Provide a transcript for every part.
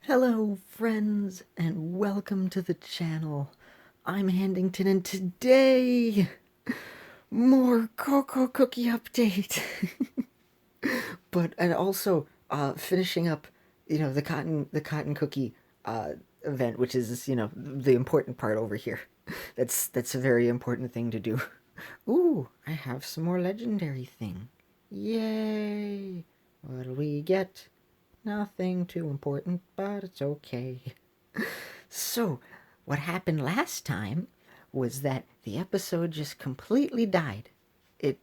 Hello, friends, and welcome to the channel. I'm Handington, and today, more Cocoa Cookie update. And also, finishing up, the cotton cookie event, which is the important part over here. That's a very important thing to do. Ooh, I have some more legendary thing. Yay! What'll we get? Nothing too important, but it's okay. So, what happened last time was that the episode just completely died. It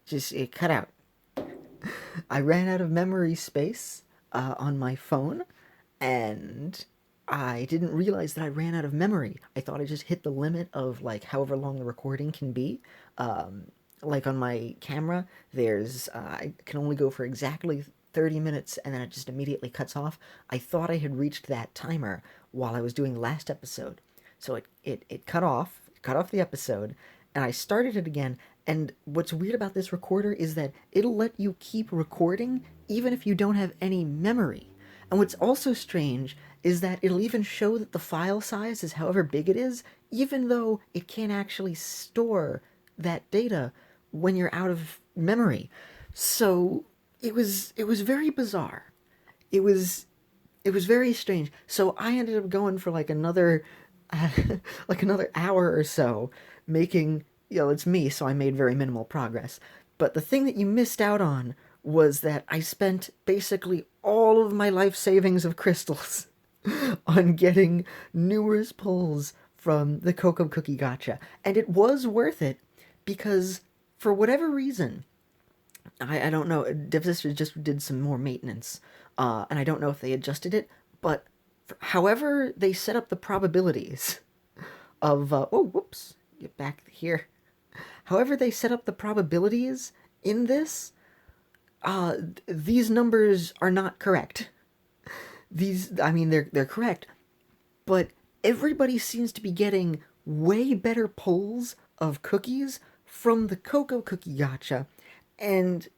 cut out. I ran out of memory space on my phone, and I didn't realize that I ran out of memory. I thought I just hit the limit of like however long the recording can be. Like on my camera, I can only go for exactly 30 minutes and then it just immediately cuts off. I thought I had reached that timer while I was doing the last episode. So it cut off the episode, and I started it again. And what's weird about this recorder is that it'll let you keep recording even if you don't have any memory. And what's also strange is that it'll even show that the file size is however big it is, even though it can't actually store that data when you're out of memory. So it was very bizarre. It was it was very strange. So I ended up going for like another like another hour or so making, it's me, so I made very minimal progress. But the thing that you missed out on was that I spent basically all of my life savings of crystals on getting numerous pulls from the Cocoa Cookie Gotcha. And it was worth it because, for whatever reason, I don't know, Dev Sisters just did some more maintenance. And I don't know if they adjusted it, but however they set up the probabilities of, oh, whoops, get back here. However they set up the probabilities in this, these numbers are not correct. I mean, they're correct, but everybody seems to be getting way better pulls of cookies from the Cocoa Cookie Gotcha, and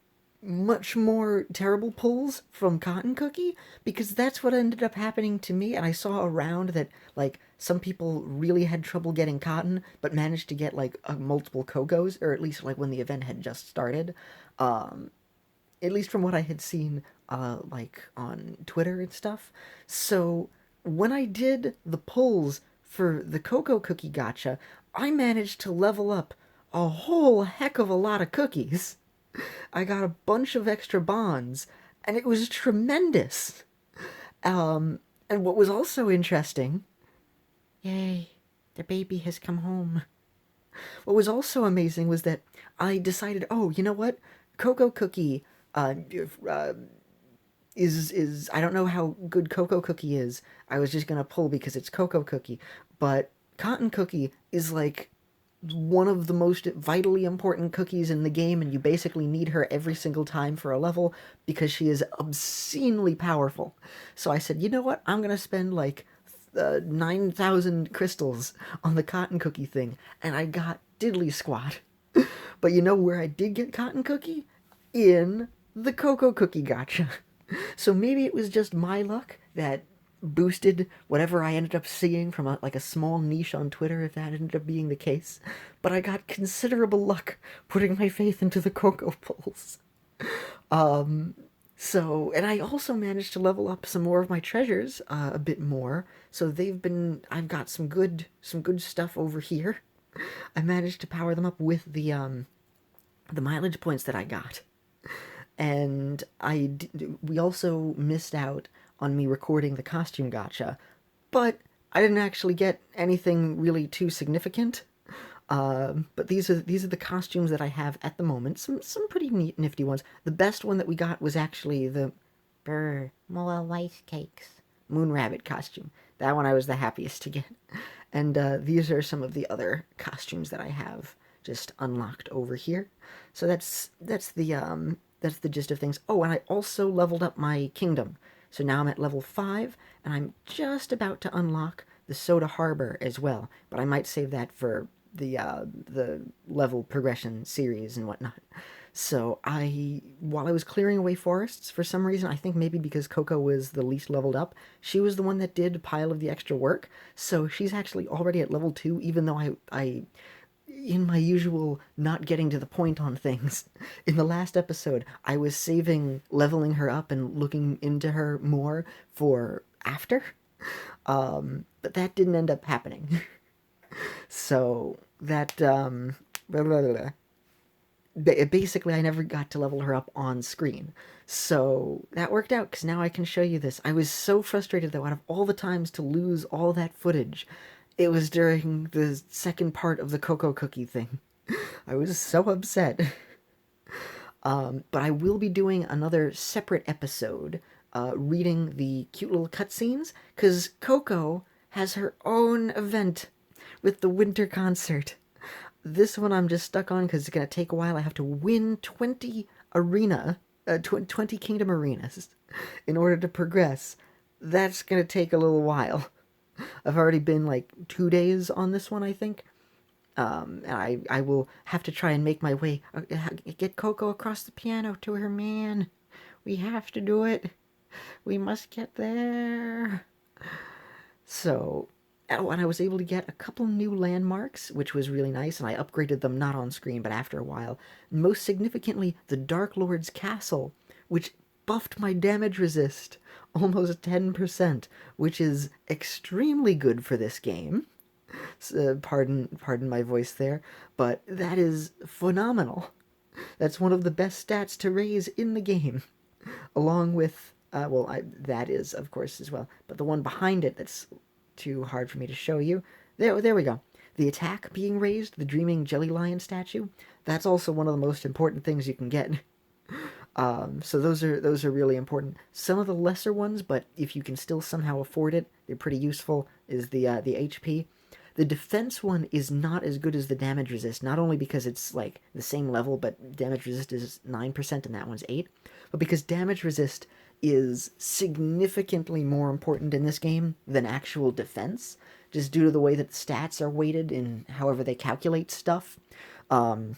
much more terrible pulls from Cotton Cookie, because that's what ended up happening to me. And I saw around that like some people really had trouble getting cotton but managed to get like multiple Cocos, or at least like when the event had just started. At least from what I had seen like on Twitter and stuff. So when I did the pulls for the Cocoa Cookie Gotcha, I managed to level up a whole heck of a lot of cookies. I got a bunch of extra bonds, and it was tremendous. And what was also interesting, yay, the baby has come home. What was also amazing was that I decided, oh, you know what? Cocoa Cookie uh, is I don't know how good Cocoa Cookie is. I was just gonna pull because it's Cocoa Cookie, but Cotton Cookie is like one of the most vitally important cookies in the game, and you basically need her every single time for a level because she is obscenely powerful. So I said, you know what? I'm gonna spend like 9,000 crystals on the Cotton Cookie thing, and I got diddly squat. But you know where I did get Cotton Cookie? In the Cocoa Cookie Gotcha. So maybe it was just my luck that boosted whatever I ended up seeing from like a small niche on Twitter, if that ended up being the case. But I got considerable luck putting my faith into the Cocoa Pulls. So, and I also managed to level up some more of my treasures a bit more. So I've got some good stuff over here. I managed to power them up with the mileage points that I got. And we also missed out on me recording the costume gotcha, but I didn't actually get anything really too significant. But these are the costumes that I have at the moment. Some pretty neat, nifty ones. The best one that we got was actually the more white cakes moon rabbit costume. That one I was the happiest to get. And these are some of the other costumes that I have just unlocked over here. So that's the gist of things. Oh, and I also leveled up my kingdom. So now I'm at level 5, and I'm just about to unlock the Soda Harbor as well. But I might save that for the level progression series and whatnot. So while I was clearing away forests, for some reason, I think maybe because Coco was the least leveled up, she was the one that did a pile of the extra work. So she's actually already at level 2, even though in my usual not getting to the point on things, in the last episode, I was saving leveling her up and looking into her more for after. But that didn't end up happening. So that, blah, blah, blah, basically I never got to level her up on screen. So that worked out because now I can show you this. I was so frustrated though, out of all the times to lose all that footage, it was during the second part of the Cocoa Cookie thing. I was so upset. But I will be doing another separate episode reading the cute little cutscenes because Coco has her own event with the winter concert. This one I'm just stuck on because it's going to take a while. I have to win 20 kingdom arenas in order to progress. That's going to take a little while. I've already been like 2 days on this one, I think. And I will have to try and make my way, get Coco across the piano to her man. We have to do it. We must get there. So, oh, and I was able to get a couple new landmarks, which was really nice, and I upgraded them not on screen, but after a while. Most significantly, the Dark Lord's Castle, which buffed my damage resist almost 10%, which is extremely good for this game. Pardon my voice there, but that is phenomenal. That's one of the best stats to raise in the game, along with that is of course as well, but the one behind it that's too hard for me to show you. There we go. The attack being raised, the Dreaming Jelly Lion statue, that's also one of the most important things you can get. So those are really important. Some of the lesser ones, but if you can still somehow afford it, they're pretty useful. Is the HP. The defense one is not as good as the damage resist, not only because it's like the same level, but damage resist is 9% and that one's 8, but because damage resist is significantly more important in this game than actual defense, just due to the way that the stats are weighted in however they calculate stuff. I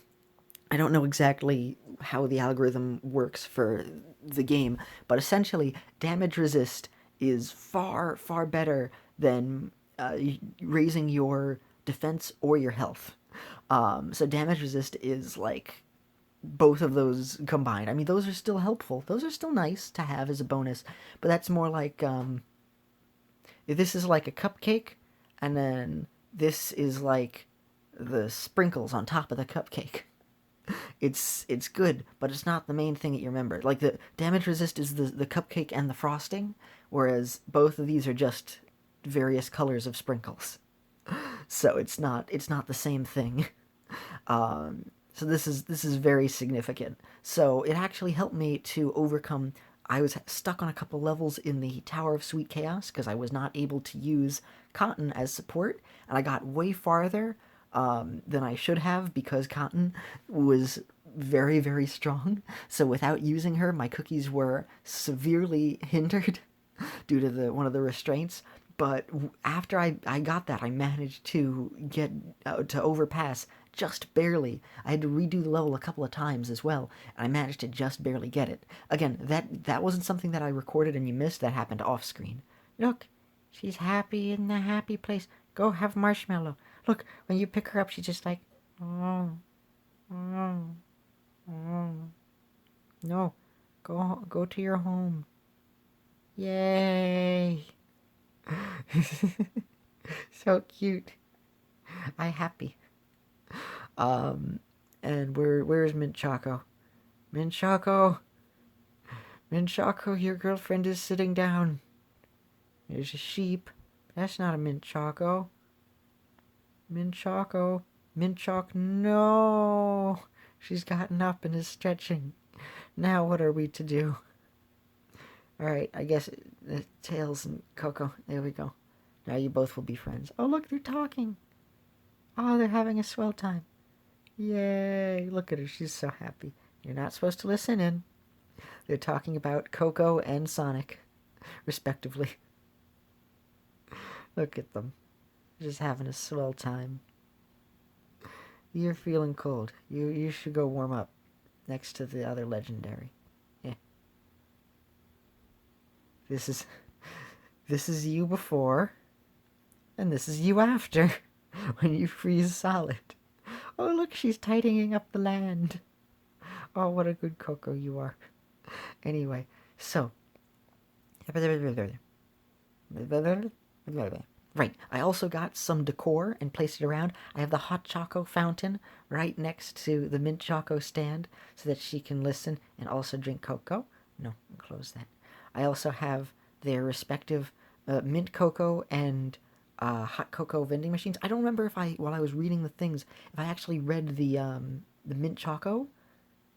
don't know exactly how the algorithm works for the game, but essentially, damage resist is far, far better than raising your defense or your health. So damage resist is like both of those combined. I mean, those are still helpful. Those are still nice to have as a bonus, but that's more like this is like a cupcake, and then this is like the sprinkles on top of the cupcake. It's good, but it's not the main thing that you remember. Like the damage resist is the cupcake and the frosting, whereas both of these are just various colors of sprinkles. So it's not the same thing. So this is very significant. So it actually helped me to overcome. I was stuck on a couple levels in the Tower of Sweet Chaos because I was not able to use Cotton as support, and I got way farther than I should have because Cotton was very, very strong. So without using her, my cookies were severely hindered due to one of the restraints. But after I got that, I managed to get to overpass just barely. I had to redo the level a couple of times as well, and I managed to just barely get it. Again, that wasn't something that I recorded and you missed. That happened off screen. Look, she's happy in the happy place. Go have marshmallow. Look, when you pick her up, she's just like, oh, oh, oh. No, go to your home. Yay! So cute. I happy. And where's Mint Choco? Mint Choco, Mint Choco, your girlfriend is sitting down. There's a sheep. That's not a Mint Choco. Mint Choco, Mint Choc. No, she's gotten up and is stretching. Now what are we to do? All right, I guess Tails and Coco. There we go. Now you both will be friends. Oh, look, they're talking. Oh, they're having a swell time. Yay! Look at her. She's so happy. You're not supposed to listen in. They're talking about Coco and Sonic, respectively. Look at them. Just having a swell time. You're feeling cold. You should go warm up. next to the other legendary. Yeah. This is this is you before, and this is you after, when you freeze solid. Oh, look, she's tidying up the land. Oh, what a good Coco you are. Anyway, so. Right, I also got some decor and placed it around. I have the hot choco fountain right next to the mint choco stand so that she can listen and also drink cocoa. No, close that. I also have their respective mint cocoa and hot cocoa vending machines. I don't remember if while I was reading the things, if I actually read the mint choco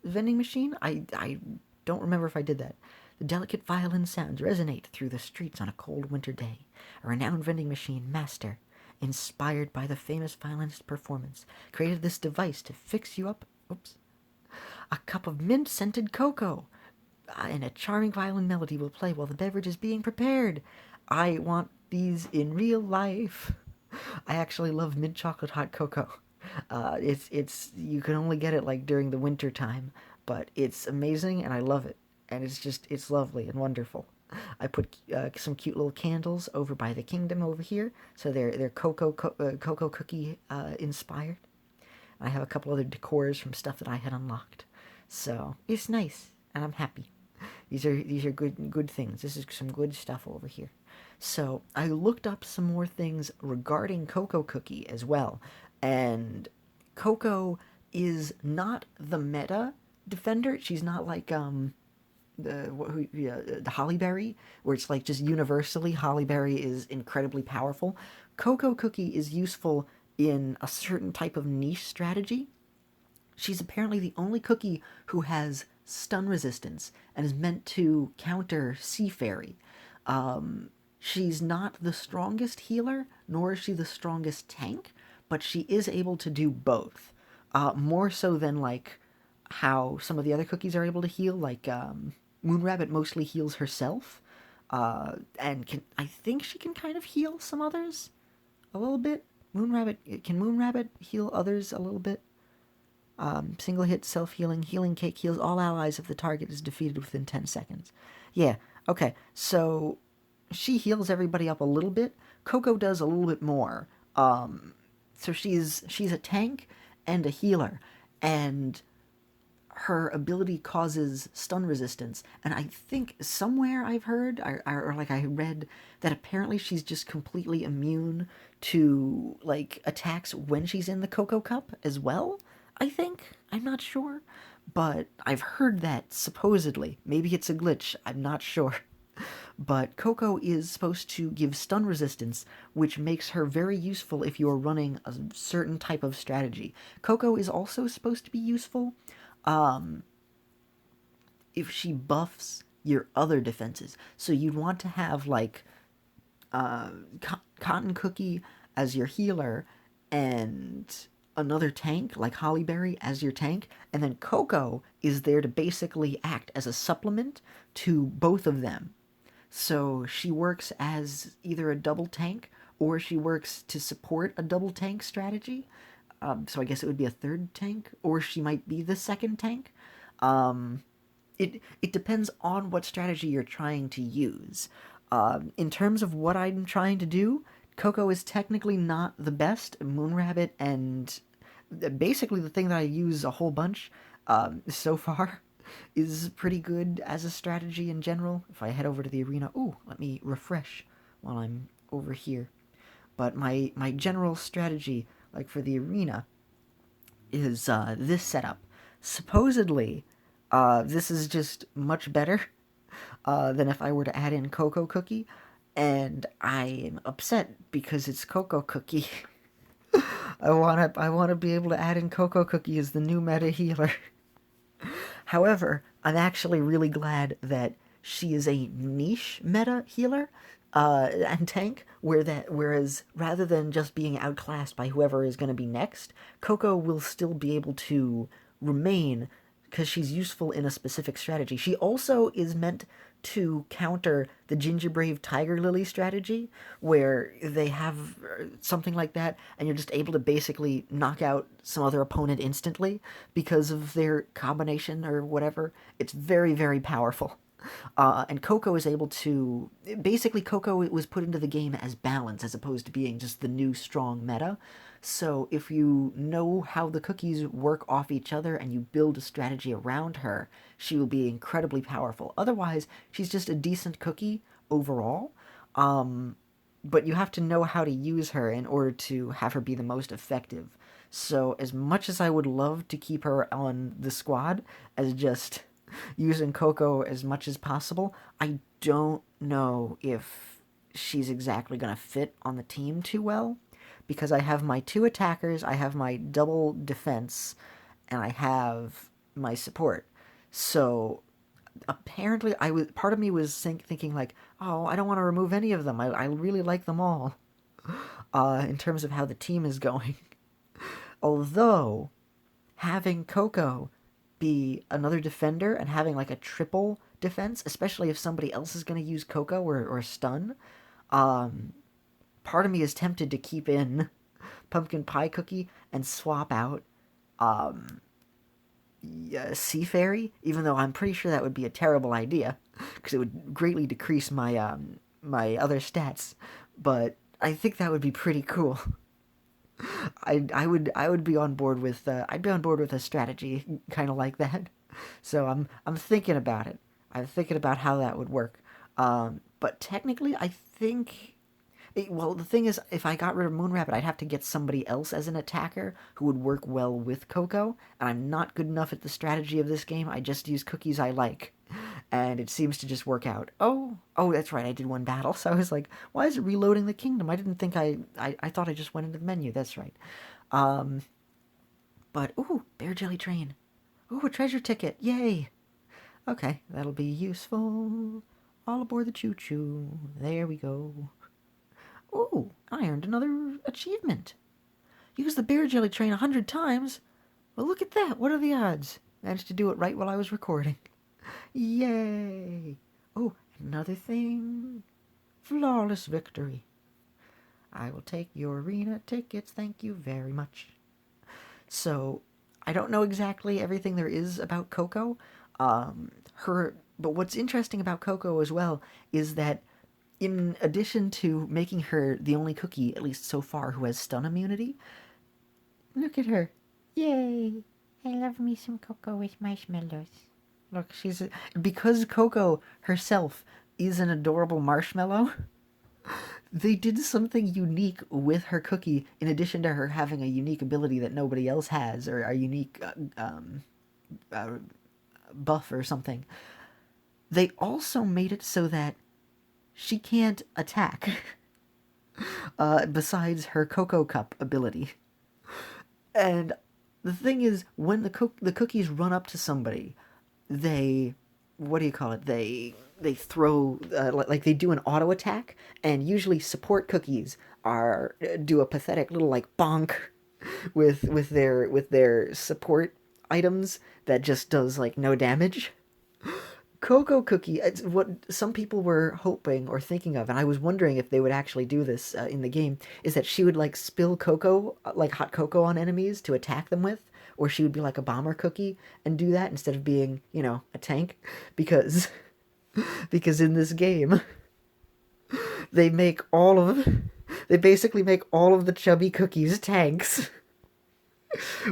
vending machine. I don't remember if I did that. The delicate violin sounds resonate through the streets on a cold winter day. A renowned vending machine master, inspired by the famous violinist's performance, created this device to fix you up. Oops. A cup of mint-scented cocoa, and a charming violin melody will play while the beverage is being prepared. I want these in real life. I actually love mint chocolate hot cocoa. It's you can only get it like during the winter time, but it's amazing and I love it. And it's lovely and wonderful. I put some cute little candles over by the kingdom over here, so they're cocoa cookie inspired. I have a couple other decors from stuff that I had unlocked, so it's nice and I'm happy. These are good things. This is some good stuff over here. So I looked up some more things regarding Cocoa Cookie as well, and Coco is not the meta defender. She's not like the Hollyberry, where it's like just universally Hollyberry is incredibly powerful. Cocoa Cookie is useful in a certain type of niche strategy. She's apparently the only cookie who has stun resistance and is meant to counter Sea Fairy. She's not the strongest healer, nor is she the strongest tank, but she is able to do both. More so than like how some of the other cookies are able to heal, like Moonrabbit mostly heals herself, and I think she can kind of heal some others a little bit. Moonrabbit heal others a little bit? Single hit, self-healing, healing cake heals all allies if the target is defeated within 10 seconds. Yeah, okay, so she heals everybody up a little bit. Coco does a little bit more. So she's a tank and a healer, and her ability causes stun resistance. And I think somewhere I've heard, or like I read, that apparently she's just completely immune to like attacks when she's in the Cocoa Cup as well. I think. I'm not sure. But I've heard that supposedly. Maybe it's a glitch. I'm not sure. But Coco is supposed to give stun resistance, which makes her very useful if you're running a certain type of strategy. Coco is also supposed to be useful if she buffs your other defenses. So you'd want to have like Cotton Cookie as your healer and another tank like Hollyberry as your tank, and then Coco is there to basically act as a supplement to both of them. So she works as either a double tank or she works to support a double tank strategy. So I guess it would be a third tank, or she might be the second tank. It depends on what strategy you're trying to use. In terms of what I'm trying to do, Coco is technically not the best. Moonrabbit and basically the thing that I use a whole bunch so far is pretty good as a strategy in general. If I head over to the arena, ooh, let me refresh while I'm over here. But my general strategy, like for the arena, is this setup. Supposedly, this is just much better than if I were to add in Cocoa Cookie, and I am upset because it's Cocoa Cookie. I wanna be able to add in Cocoa Cookie as the new meta healer. However, I'm actually really glad that she is a niche meta healer and tank, whereas rather than just being outclassed by whoever is going to be next, Coco will still be able to remain because she's useful in a specific strategy. She also is meant to counter the Gingerbrave Tiger Lily strategy, where they have something like that, and you're just able to basically knock out some other opponent instantly because of their combination or whatever. It's very, very powerful. And Coco is able to basically Coco was put into the game as balance as opposed to being just the new strong meta. So if you know how the cookies work off each other and you build a strategy around her, she will be incredibly powerful. Otherwise, she's just a decent cookie overall. But you have to know how to use her in order to have her be the most effective. So as much as I would love to keep her on the squad as just using Coco as much as possible, I don't know if she's exactly going to fit on the team too well because I have my two attackers, I have my double defense, and I have my support. So apparently, I was part of me was thinking like, oh, I don't want to remove any of them. I really like them all. In terms of how the team is going, although having Coco be another defender and having like a triple defense, especially if somebody else is going to use Coco or stun, um, part of me is tempted to keep in Pumpkin Pie Cookie and swap out um, Sea Fairy, even though I'm pretty sure that would be a terrible idea because it would greatly decrease my other stats. But I think that would be pretty cool. I would be on board with I'd be on board with a strategy kind of like that. So I'm thinking about it. I'm thinking about how that would work. But technically, I think well, the thing is, if I got rid of Moon Rabbit, I'd have to get somebody else as an attacker who would work well with Coco, and I'm not good enough at the strategy of this game. I just use cookies I like, and it seems to just work out. Oh, that's right, I did one battle, so I was like, why is it reloading the kingdom? I didn't think I thought I just went into the menu, that's right. Um, but, ooh, Bear Jelly Train. Ooh, a treasure ticket, yay! Okay, that'll be useful. All aboard the choo-choo. There we go. Ooh, I earned another achievement. Use the beer jelly train 100 times. Well, look at that. What are the odds? Managed to do it right while I was recording. Yay! Oh, another thing. Flawless victory. I will take your arena tickets. Thank you very much. So, I don't know exactly everything there is about Coco. But what's interesting about Coco as well is that in addition to making her the only cookie, at least so far, who has stun immunity, look at her. Yay! I love me some Coco with marshmallows. Look, because Coco herself is an adorable marshmallow, they did something unique with her cookie in addition to her having a unique ability that nobody else has, or a unique uh, buff or something. They also made it so that she can't attack besides her Cocoa Cup ability. And the thing is, when the cookies run up to somebody, they, what do you call it? They throw like they do an auto attack, and usually support cookies are do a pathetic little like bonk with their support items that just does like no damage. Cocoa Cookie, it's what some people were hoping or thinking of, and I was wondering if they would actually do this in the game, is that she would like spill cocoa, like hot cocoa on enemies to attack them with, or she would be like a bomber cookie and do that instead of being, a tank, because because in this game they make all of they basically make all of the chubby cookies tanks.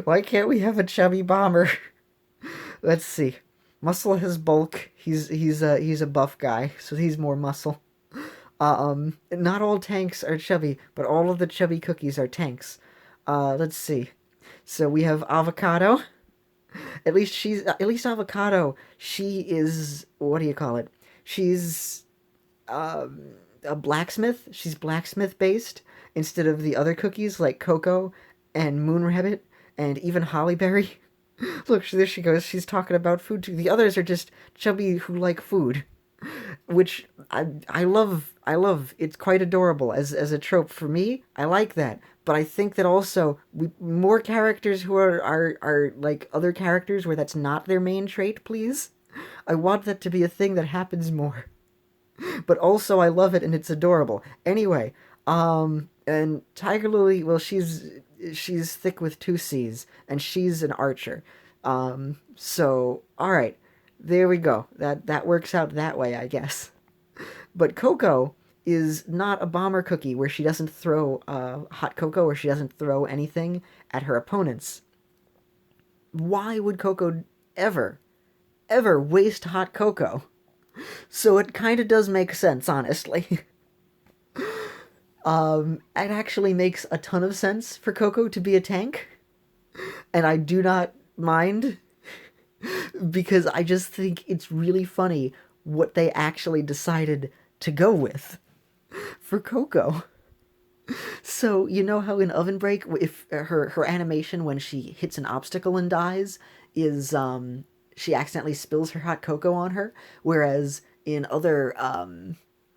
Why can't we have a chubby bomber? Let's see. Muscle has bulk. He's a buff guy, so he's more muscle. Not all tanks are chubby, but all of the chubby cookies are tanks. Let's see. So we have Avocado. At least Avocado. She is, what do you call it? She's a blacksmith. She's blacksmith based instead of the other cookies like Coco and Moon Rabbit and even Hollyberry. Look, there she goes. She's talking about food too. The others are just chubby who like food. which I love. It's quite adorable as a trope for me. I like that, but I think that also more characters who are like other characters where that's not their main trait, please. I want that to be a thing that happens more. But also I love it and it's adorable. Anyway, and Tiger Lily, well, she's thick with two C's and she's an archer. So all right, there we go. That works out that way, I guess. But Coco is not a bomber cookie where she doesn't throw hot cocoa or she doesn't throw anything at her opponents. Why would Coco ever waste hot cocoa? So it kind of does make sense, honestly. It actually makes a ton of sense for Coco to be a tank, and I do not mind because I just think it's really funny what they actually decided to go with for Coco. So you know how in Oven Break, if her animation when she hits an obstacle and dies is she accidentally spills her hot cocoa on her, whereas in other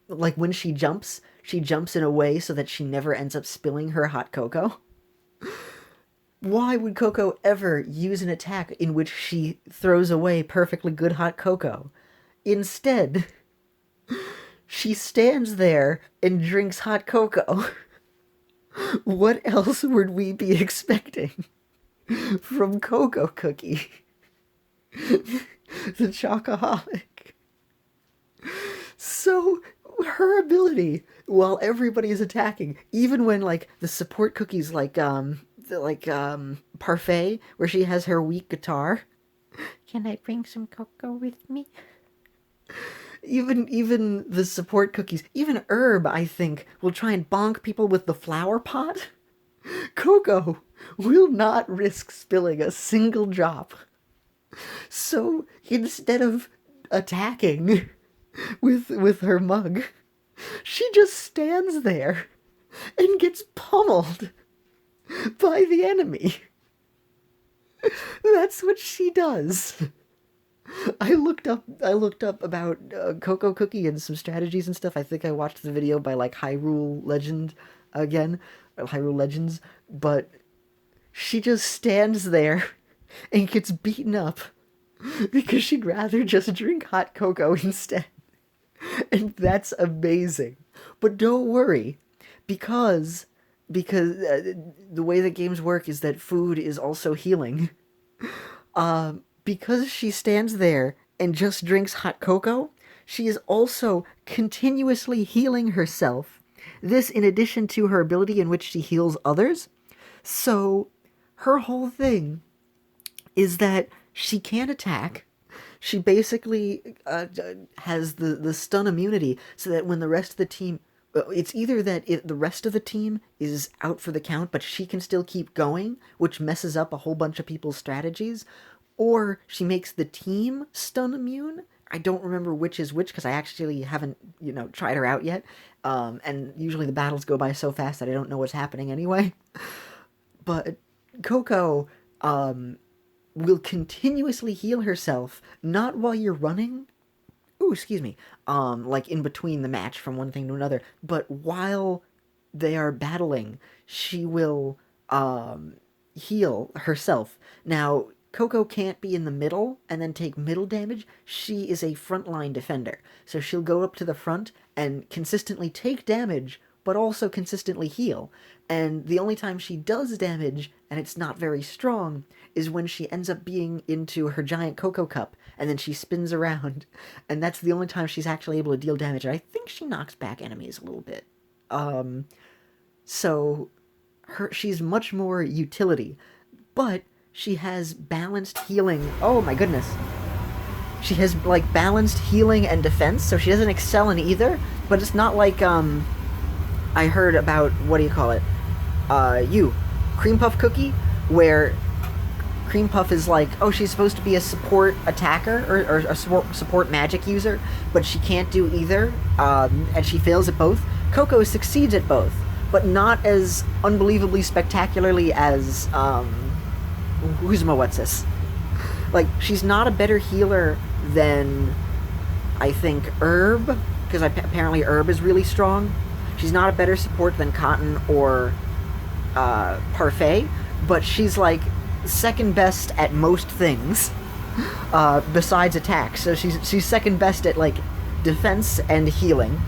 like when she jumps in a way so that she never ends up spilling her hot cocoa. Why would Coco ever use an attack in which she throws away perfectly good hot cocoa? Instead, she stands there and drinks hot cocoa. What else would we be expecting from Coco Cookie, the chocoholic? So her ability, while everybody is attacking, even when like the support cookies Parfait, where she has her weak guitar. Can I bring some cocoa with me? Even the support cookies, even Herb, I think, will try and bonk people with the flower pot. Coco will not risk spilling a single drop. So instead of attacking with her mug, she just stands there and gets pummeled by the enemy. That's what she does. I looked up about Coco Cookie and some strategies and stuff. I think I watched the video by like Hyrule Legend again, Hyrule Legends, but she just stands there and gets beaten up because she'd rather just drink hot cocoa instead. And that's amazing. But don't worry, because the way that games work is that food is also healing. Because she stands there and just drinks hot cocoa, she is also continuously healing herself. This in addition to her ability in which she heals others. So her whole thing is that she can't attack. She basically has the stun immunity so that when the rest of the team... It's either that the rest of the team is out for the count, but she can still keep going, which messes up a whole bunch of people's strategies, or she makes the team stun immune. I don't remember which is which because I actually haven't, tried her out yet. And usually the battles go by so fast that I don't know what's happening anyway. But Coco will continuously heal herself, not while you're running. Ooh, excuse me. Like in between the match from one thing to another, but while they are battling, she will heal herself. Now, Coco can't be in the middle and then take middle damage. She is a frontline defender, so she'll go up to the front and consistently take damage, but also consistently heal. And the only time she does damage, and it's not very strong, is when she ends up being into her giant Cocoa Cup, and then she spins around, and that's the only time she's actually able to deal damage, and I think she knocks back enemies a little bit. So she's much more utility, but she has balanced healing. Oh my goodness. She has, like, balanced healing and defense, so she doesn't excel in either, but it's not like, I heard about, what do you call it? Cream Puff Cookie, where Cream Puff is like, oh, she's supposed to be a support attacker, or a support magic user, but she can't do either, and she fails at both. Coco succeeds at both, but not as unbelievably spectacularly as, Who's-ma-what's-this? Like, she's not a better healer than I think Herb, because apparently Herb is really strong. She's not a better support than Cotton or Parfait, but she's like second best at most things besides attack. So she's second best at like defense and healing,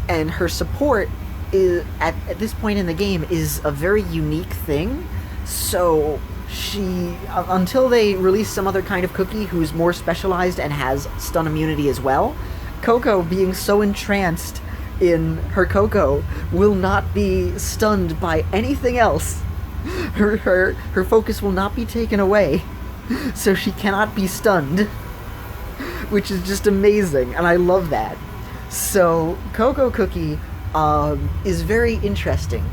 and her support is at this point in the game is a very unique thing. So she until they release some other kind of cookie who's more specialized and has stun immunity as well, Coco, being so entranced in her Coco, will not be stunned by anything else. Her focus will not be taken away, so she cannot be stunned, which is just amazing, and I love that. So Coco Cookie is very interesting.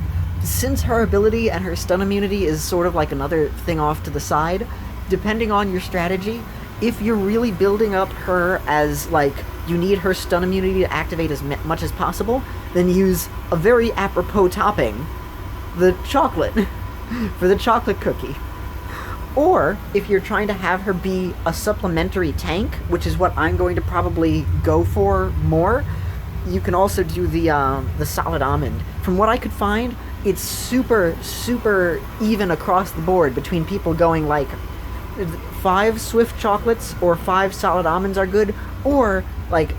Since her ability and her stun immunity is sort of like another thing off to the side, depending on your strategy, if you're really building up her as like you need her stun immunity to activate as much as possible, then use a very apropos topping, the chocolate, for the chocolate cookie. Or if you're trying to have her be a supplementary tank, which is what I'm going to probably go for more, you can also do the solid almond. From what I could find, it's super even across the board between people going like 5 swift chocolates or 5 solid almonds are good, or like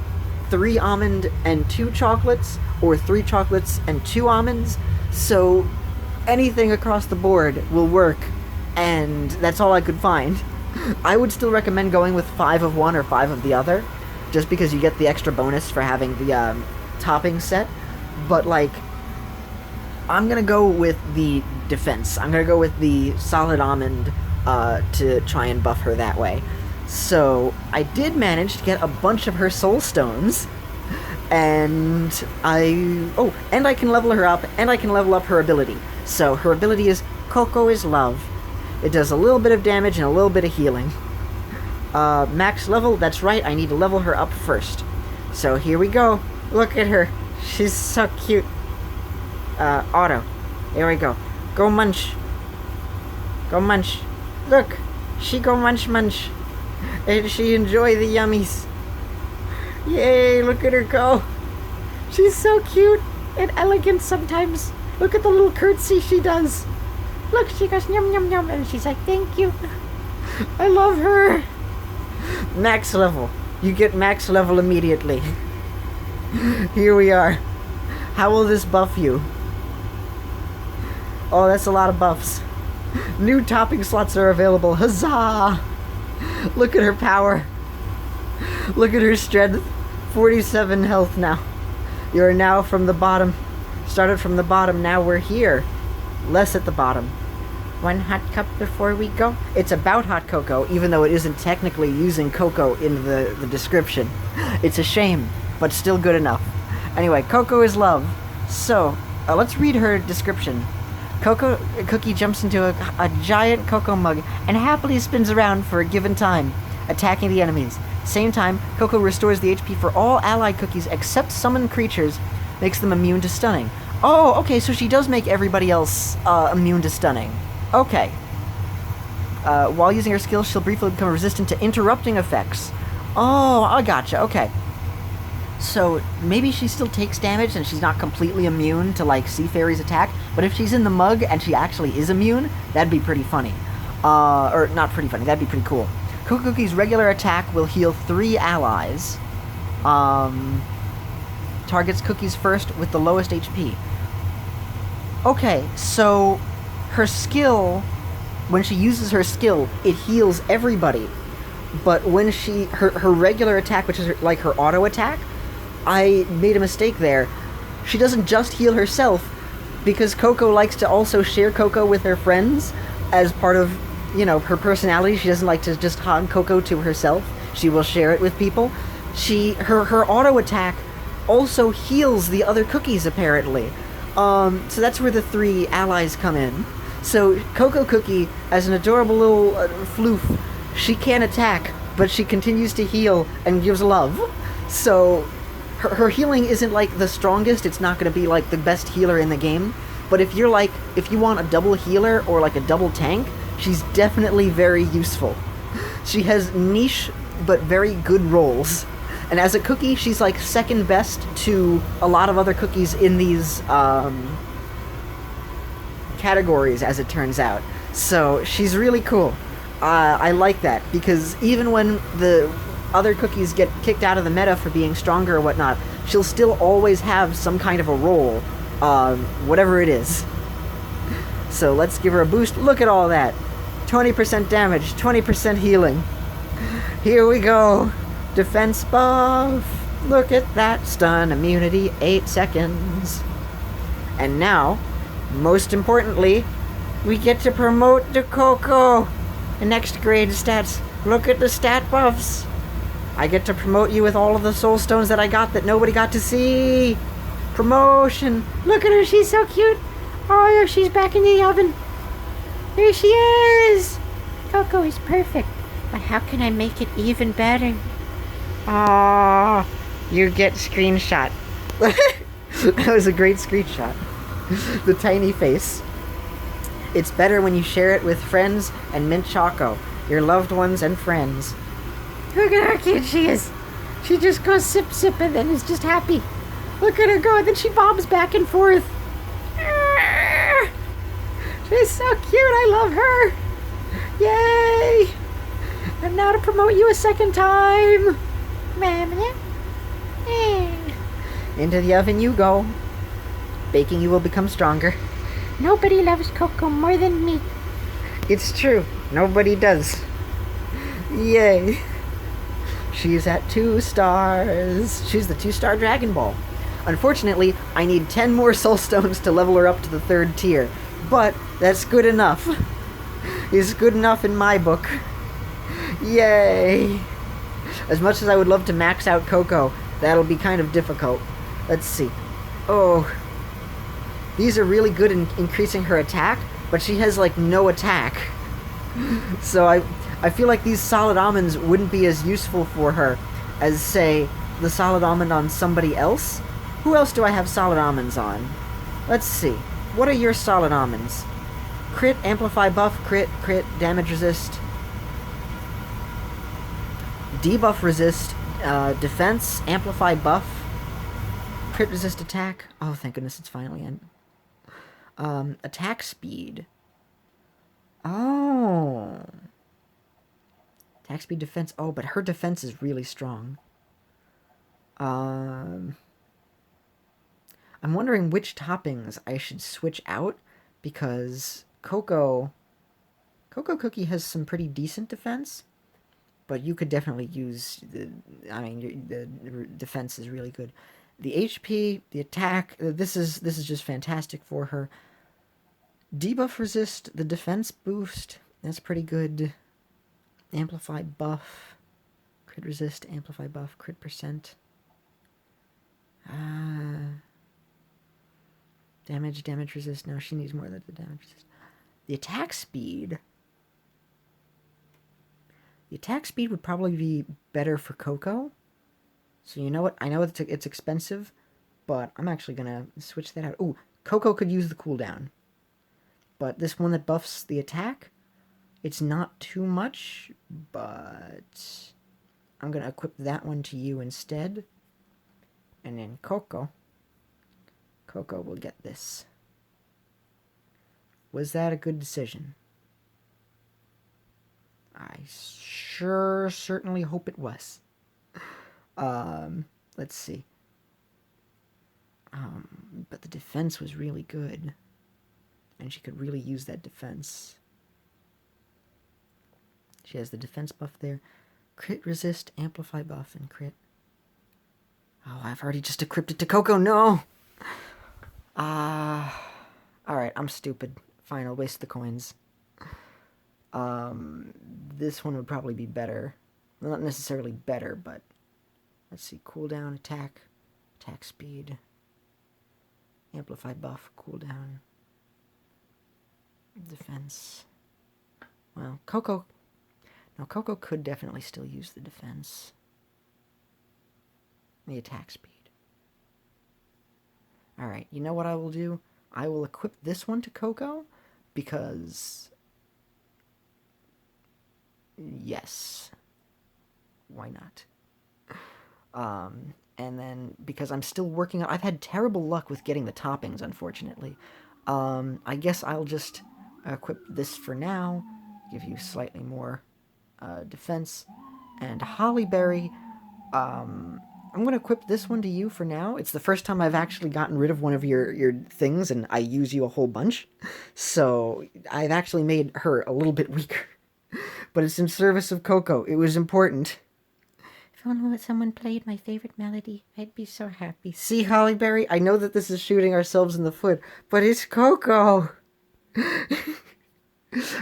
3 almond and 2 chocolates, or 3 chocolates and 2 almonds. So anything across the board will work, and that's all I could find. I would still recommend going with 5 of one or 5 of the other, just because you get the extra bonus for having the topping set. But like, I'm gonna go with the defense. I'm gonna go with the solid almond to try and buff her that way. So I did manage to get a bunch of her soul stones, and I can level her up, and I can level up her ability. So her ability is Coco is Love. It does a little bit of damage and a little bit of healing. Max level, that's right, I need to level her up first. So here we go. Look at her. She's so cute. Auto. Here we go. Go munch. Go munch. Look, she go munch. And she enjoy the yummies. Yay, look at her go. She's so cute and elegant sometimes. Look at the little curtsy she does. Look, she goes yum yum yum, and she's like, thank you. I love her. Max level. You get max level immediately. Here we are. How will this buff you? Oh, that's a lot of buffs. New topping slots are available. Huzzah! Look at her power. Look at her strength. 47 health now. You are now from the bottom. Started from the bottom, now we're here. Less at the bottom. 1 hot cup before we go. It's about hot cocoa, even though it isn't technically using cocoa in the description. It's a shame, but still good enough. Anyway, Coco is Love. So, let's read her description. Coco Cookie jumps into a giant cocoa mug and happily spins around for a given time, attacking the enemies. Same time, Coco restores the HP for all allied cookies except summoned creatures, makes them immune to stunning. Oh, okay, so she does make everybody else immune to stunning. Okay. While using her skill, she'll briefly become resistant to interrupting effects. Oh, I gotcha, okay. So maybe she still takes damage and she's not completely immune to like Sea Fairy's attack, but if she's in the mug and she actually is immune, that'd be pretty funny. Or not pretty funny, that'd be pretty cool. Coco Cookie's regular attack will heal 3 allies. Targets cookies first with the lowest HP. Okay, so her skill, when she uses her skill, it heals everybody. But when her regular attack, which is like her auto attack, I made a mistake there. She doesn't just heal herself, because Coco likes to also share Coco with her friends as part of, you know, her personality. She doesn't like to just hog Coco to herself. She will share it with people. Her auto attack also heals the other cookies, apparently. So that's where the 3 allies come in. So Coco Cookie, as an adorable little floof, she can't attack, but she continues to heal and gives love. So her healing isn't like the strongest. It's not going to be like the best healer in the game. But if you want a double healer or like a double tank, she's definitely very useful. She has niche but very good roles, And as a cookie, she's like second best to a lot of other cookies in these categories, as it turns out. So she's really cool. I like that, because even when the other cookies get kicked out of the meta for being stronger or whatnot, she'll still always have some kind of a role, whatever it is. So let's give her a boost. Look at all that. 20% damage, 20% healing. Here we go. Defense buff. Look at that. Stun immunity, 8 seconds. And now, most importantly, we get to promote the Coco. The next grade stats. Look at the stat buffs. I get to promote you with all of the soul stones that I got that nobody got to see. Promotion. Look at her, she's so cute. Oh, yeah, she's back in the oven. There she is. Coco is perfect, but how can I make it even better? Oh, you get screenshot. That was a great screenshot. The tiny face. It's better when you share it with friends and Mint Choco, your loved ones and friends. Look at how cute she is. She just goes sip sip and then is just happy. Look at her go, and then she bobs back and forth. She's so cute, I love her. Yay! And now to promote you a second time. Into the oven you go. Baking you will become stronger. Nobody loves Coco more than me. It's true. Nobody does. Yay. She's at 2 stars. She's the 2-star Dragon Ball. Unfortunately, I need 10 more soul stones to level her up to the 3rd tier. But that's good enough. It's good enough in my book. Yay. As much as I would love to max out Coco, that'll be kind of difficult. Let's see. Oh. These are really good in increasing her attack, but she has, like, no attack. So I feel like these solid almonds wouldn't be as useful for her as, say, the solid almond on somebody else. Who else do I have solid almonds on? Let's see. What are your solid almonds? Crit, amplify buff, crit, damage resist. Debuff resist, defense, amplify buff. Crit resist attack. Oh, thank goodness it's finally in. Attack speed. Oh. Attack speed, defense. Oh, but her defense is really strong. I'm wondering which toppings I should switch out, because Coco Cookie has some pretty decent defense, but you could definitely use the defense is really good. The HP, the attack, this is just fantastic for her. Debuff resist, the defense boost, that's pretty good. Amplify buff, crit resist, amplify buff, crit percent. Damage resist. No, she needs more than the damage resist. The attack speed. The attack speed would probably be better for Coco. So you know what? I know it's expensive, but I'm actually going to switch that out. Ooh, Coco could use the cooldown. But this one that buffs the attack, it's not too much, but I'm going to equip that one to you instead. And then Coco will get this. Was that a good decision? I certainly hope it was. Let's see. But the defense was really good. And she could really use that defense. She has the defense buff there. Crit resist, amplify buff, and crit. Oh, I've already just equipped it to Coco. No! Alright, I'm stupid. Fine, I'll waste the coins. This one would probably be better. Well, not necessarily better, but... Let's see, cooldown, attack speed. Amplify buff, cooldown. Defense. Well, Coco... No, Coco could definitely still use the defense. The attack speed. Alright, you know what I will do? I will equip this one to Coco, because... Yes. Why not? And then because I'm still working on, I've had terrible luck with getting the toppings, unfortunately. I guess I'll just equip this for now, give you slightly more defense, and Hollyberry. I'm gonna equip this one to you for now. It's the first time I've actually gotten rid of one of your things, and I use you a whole bunch, so I've actually made her a little bit weaker. But it's in service of Coco. It was important. If only someone played my favorite melody, I'd be so happy. See, Hollyberry, I know that this is shooting ourselves in the foot, but it's Coco.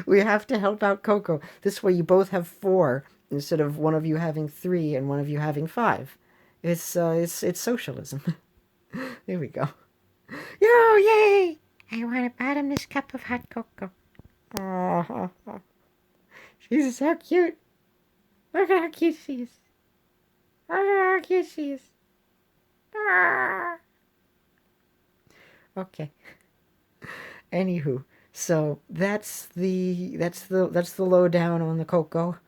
We have to help out Coco. This way, you both have 4 instead of one of you having 3 and one of you having 5. It's socialism. There we go. Yo, yay! I want a bottomless cup of hot cocoa. Oh, She's so cute. Look at how cute she is. Look at how cute she is. Ah. okay. Anywho, so that's the lowdown on the Coco,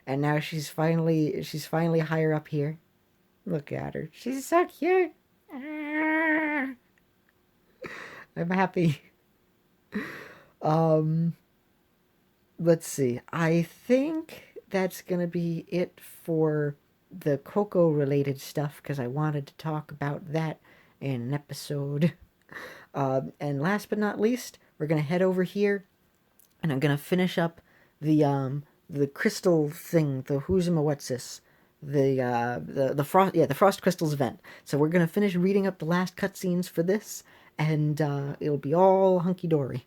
and now she's finally higher up here. Look at her. She's so cute. Ah. I'm happy. Um, let's see. I think that's gonna be it for the Coco related stuff because I wanted to talk about that in an episode. And last but not least, we're gonna head over here, and I'm gonna finish up the crystal thing, the who's'em what's this, the frost, yeah, the frost crystals event. So we're gonna finish reading up the last cutscenes for this, and it'll be all hunky dory.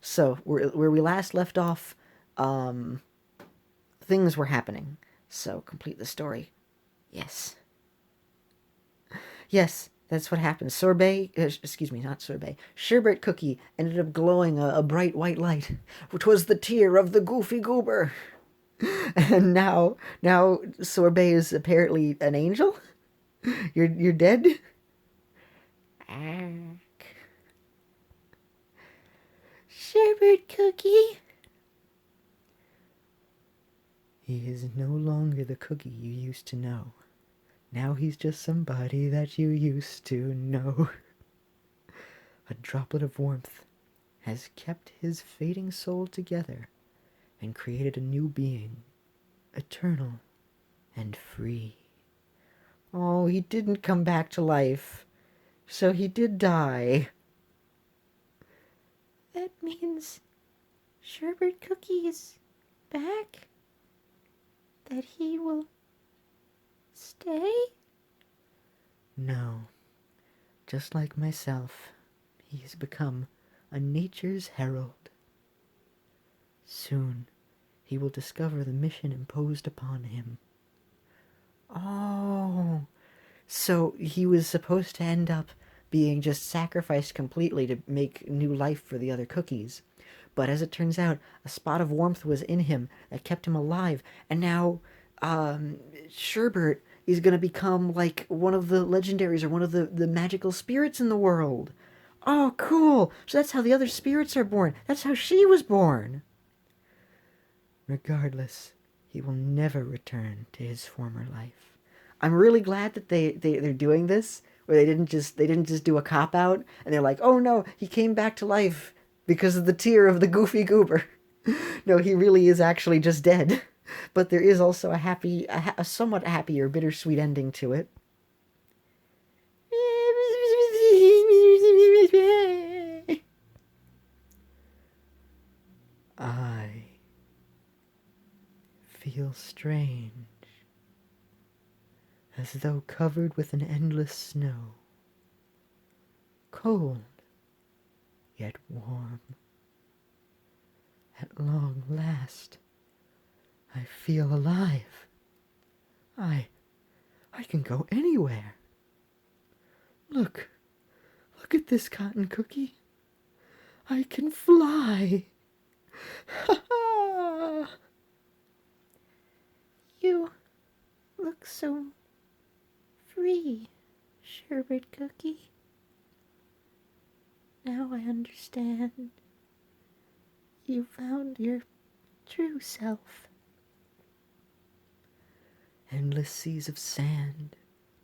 So where we last left off, um, things were happening. So complete the story. Yes. Yes, that's what happened. Sorbet, excuse me, not sorbet. Sherbet Cookie ended up glowing a bright white light, which was the tear of the goofy goober. And now Sorbet is apparently an angel. You're dead. Sherbet Cookie. He is no longer the cookie you used to know. Now he's just somebody that you used to know. A droplet of warmth has kept his fading soul together and created a new being, eternal and free. Oh, he didn't come back to life, so he did die. That means Sherbet Cookie is back? That he will stay? No, just like myself, he has become a nature's herald. Soon, he will discover the mission imposed upon him. Oh, so he was supposed to end up being just sacrificed completely to make new life for the other cookies. But as it turns out, a spot of warmth was in him that kept him alive, and now Sherbert is going to become like one of the legendaries or one of the magical spirits in the world. Oh, cool. So that's how the other spirits are born. That's how she was born. Regardless, he will never return to his former life. I'm really glad that they're doing this, where they didn't just do a cop out and they're like, oh no, he came back to life because of the tear of the goofy goober. No, he really is actually just dead. But there is also a somewhat happier, bittersweet ending to it. I feel strange, as though covered with an endless snow, cold, yet warm. At long last, I feel alive. I can go anywhere. Look at this cotton cookie. I can fly. Ha ha! You look so free, Sherbet Cookie. Now I understand. You found your true self. Endless seas of sand,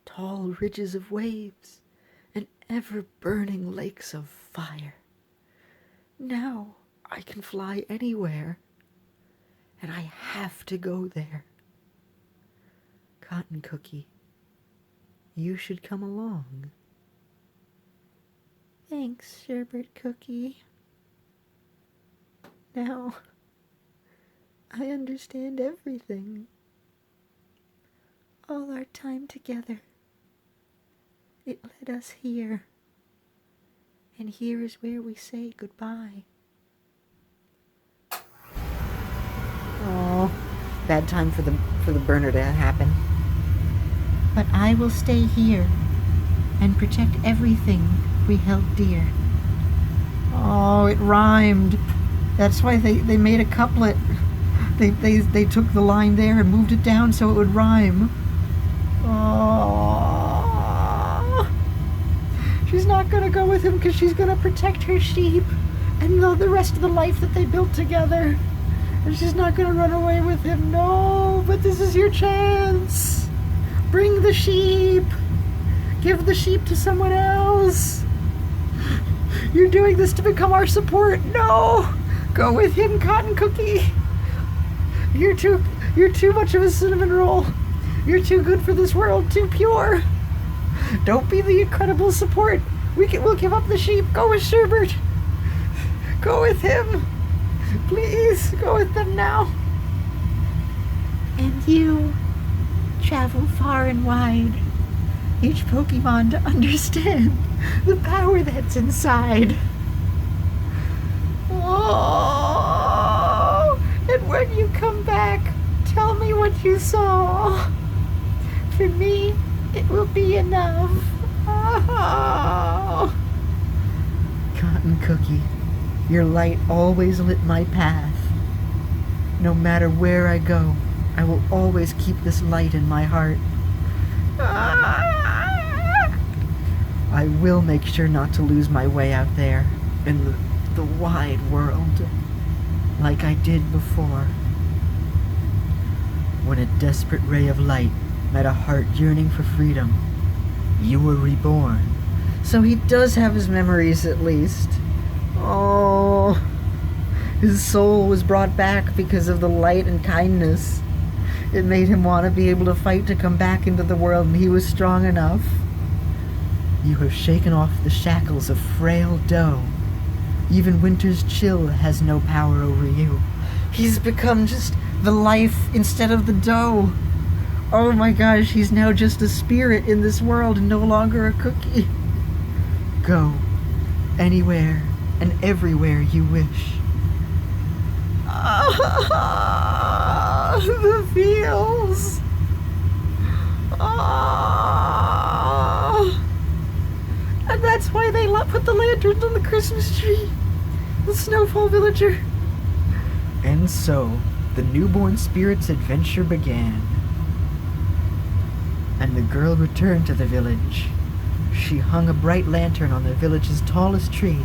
tall ridges of waves, and ever-burning lakes of fire. Now I can fly anywhere, and I have to go there. Cotton Cookie, you should come along. Thanks, Sorbet Cookie. Now, I understand everything. All our time together, it led us here. And here is where we say goodbye. Oh, bad time for the burner to happen. But I will stay here and protect everything we held dear. Oh, it rhymed. That's why they made a couplet. They took the line there and moved it down so it would rhyme. Oh, she's not gonna go with him because she's gonna protect her sheep and the rest of the life that they built together. And she's not gonna run away with him. No, but this is your chance. Bring the sheep. Give the sheep to someone else. You're doing this to become our support. No, go with him, Cotton Cookie. You're too much of a cinnamon roll. You're too good for this world, too pure. Don't be the incredible support. We'll give up the sheep. Go with Sherbert. Go with him. Please, go with them now. And you travel far and wide, each Pokemon to understand the power that's inside. Oh, and when you come back, tell me what you saw. For me, it will be enough. Oh. Cotton Cookie, your light always lit my path. No matter where I go, I will always keep this light in my heart. I will make sure not to lose my way out there in the wide world, like I did before. When a desperate ray of light met a heart yearning for freedom, you were reborn. So he does have his memories at least. Oh, his soul was brought back because of the light and kindness. It made him want to be able to fight to come back into the world, and he was strong enough. You have shaken off the shackles of frail dough. Even winter's chill has no power over you. He's become just the life instead of the dough. Oh my gosh, he's now just a spirit in this world and no longer a cookie. Go anywhere and everywhere you wish. Ah, the feels. Ah. And that's why they put the lanterns on the Christmas tree. The Snowfall Villager. And so, the newborn spirit's adventure began. And the girl returned to the village. She hung a bright lantern on the village's tallest tree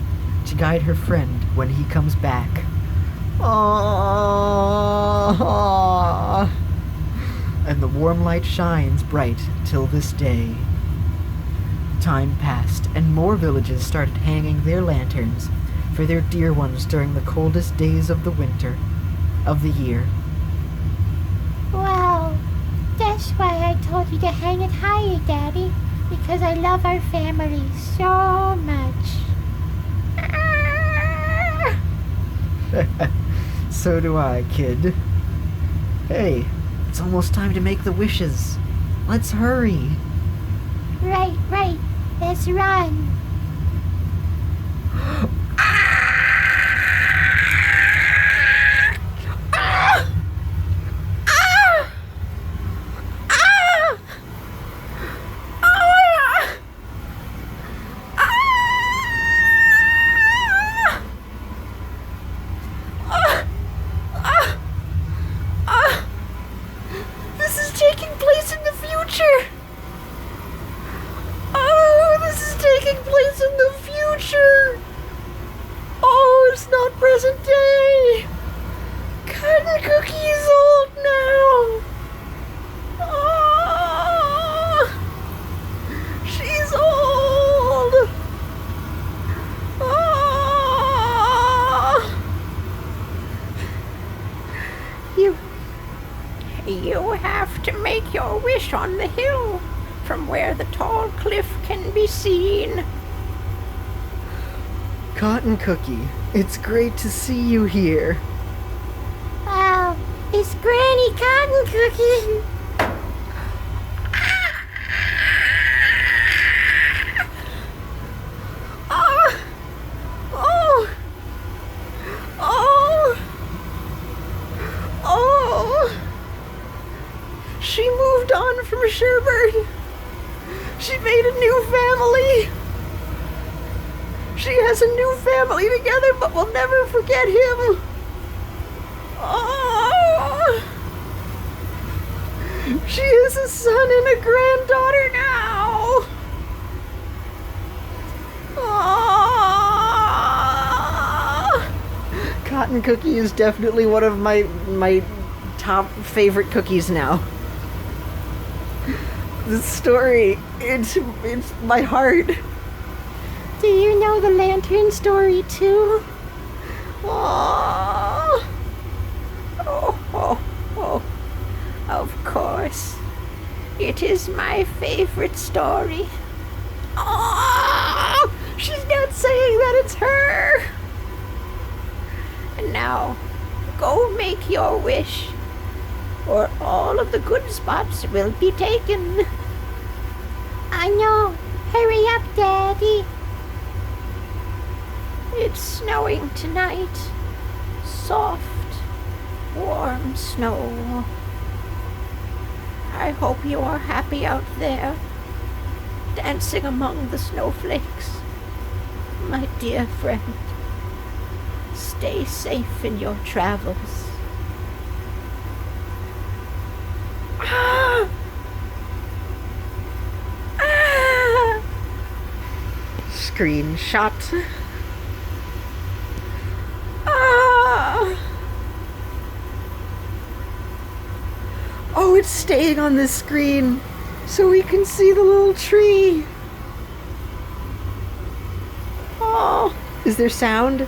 to guide her friend when he comes back. Aww. And the warm light shines bright till this day. Time passed, and more villages started hanging their lanterns for their dear ones during the coldest days of the winter of the year. Well, that's why I told you to hang it higher, Daddy, because I love our family so much. So do I, kid. Hey, it's almost time to make the wishes. Let's hurry. Right, let's run. This is taking place in the future. Oh, this is taking place in the future. Oh, it's not present day. God, the cookie is old now. Oh. wish on the hill, from where the tall cliff can be seen. Cotton Cookie, it's great to see you here. Oh, it's Granny Cotton Cookie. She moved on from Sherbert. She made a new family. She has a new family together, but we'll never forget him. Oh! She has a son and a granddaughter now. Oh! Cotton Cookie is definitely one of my top favorite cookies now. The story, it's my heart. Do you know the lantern story too? Oh, of course. It is my favorite story. Oh, she's not saying that it's her. And now, go make your wish, or all of the good spots will be taken. I know. Hurry up, Daddy. It's snowing tonight. Soft, warm snow. I hope you are happy out there, dancing among the snowflakes. My dear friend, stay safe in your travels. Screenshot. Oh, it's staying on this screen so we can see the little tree. Oh, is there sound?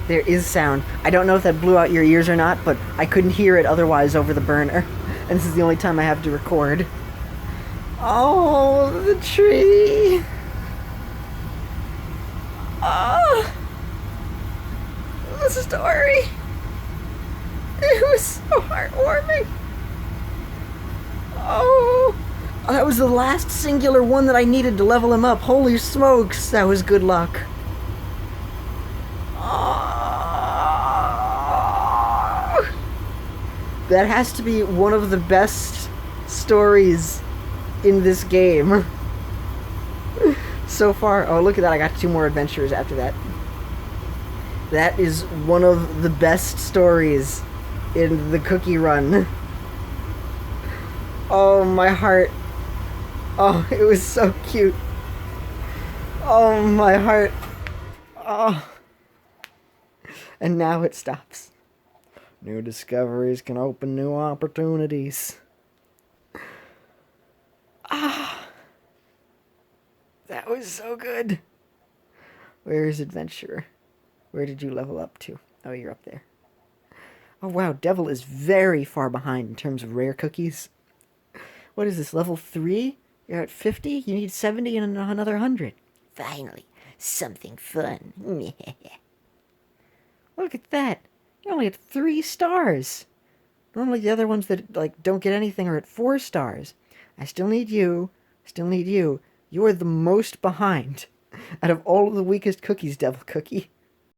There is sound. I don't know if that blew out your ears or not, but I couldn't hear it otherwise over the burner. And this is the only time I have to record. Oh, the tree. Oh, the story. It was so heartwarming. Oh, that was the last singular one that I needed to level him up. Holy smokes, that was good luck. That has to be one of the best stories in this game so far. Oh, look at that. I got 2 more adventures after that. That is one of the best stories in the cookie run. Oh, my heart. Oh, it was so cute. Oh, my heart. Oh. And now it stops. New discoveries can open new opportunities. Ah, that was so good. Where is Adventurer? Where did you level up to? Oh, you're up there. Oh, wow, Devil is very far behind in terms of rare cookies. What is this, level 3? You're at 50? You need 70 and another 100. Finally, something fun. Look at that. You only had 3 stars. Normally the other ones that don't get anything are at 4 stars. I still need you. Still need you. You are the most behind out of all of the weakest cookies, Devil Cookie.